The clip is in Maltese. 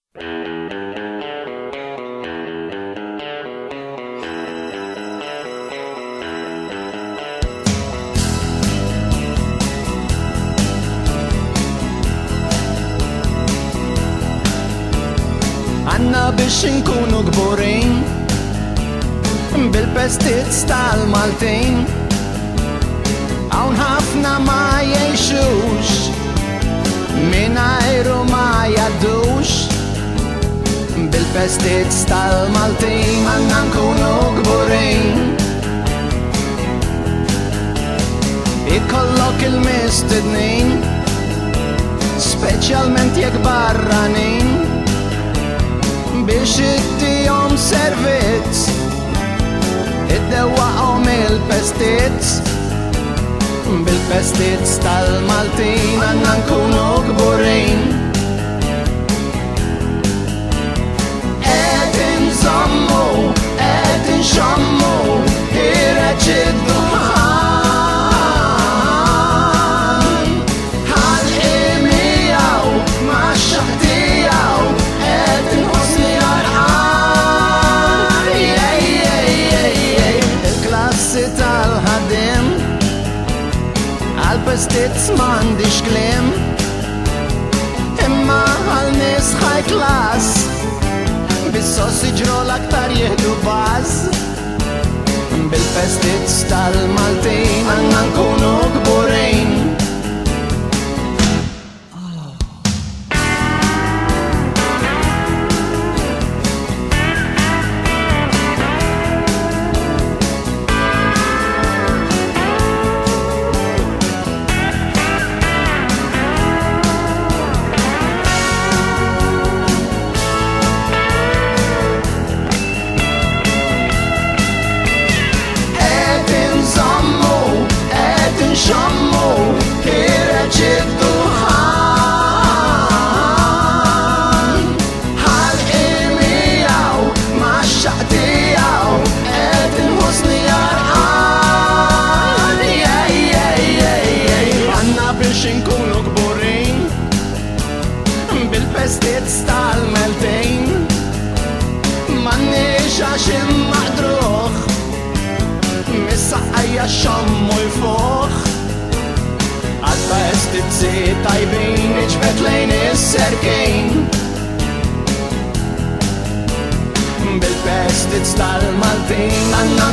Għanna biex nkunu gburin bil-pestizz tal-Maltin. Hawn ħafna ma jgħixux mingħajru ma jgħaddux. Bil-pestizz tal-Maltin għandna nkunu gburin. Ikollok il-mistednin, speċjalment jekk barranin, biex iddihom servizz, iddewwaqhom il-pestizz. Bil-pestizz tal-Maltin għandna nkunu gburin. Qed inżommu, qed inxommu, ħireġ id-duħan. Ħalqi miegħu max-xaq tiegħu qed inħossni għarqan. Il-klassi tal-ħadiem għal-pestizz m'għandix kliem, imma għal-nies high class bis-sossiġro l-aktar jieħdu baż. Bil-pestizz tal-Maltin għandna nkunu gburin. Bil-pestizz tal-Maltin m'għandniex għax immaqdruh, mis-saqqajja xommu l-fuq. Għal-pestizzi tajbin iġbed lejn is-serkejn. Bil-pestizz tal-Maltin għandna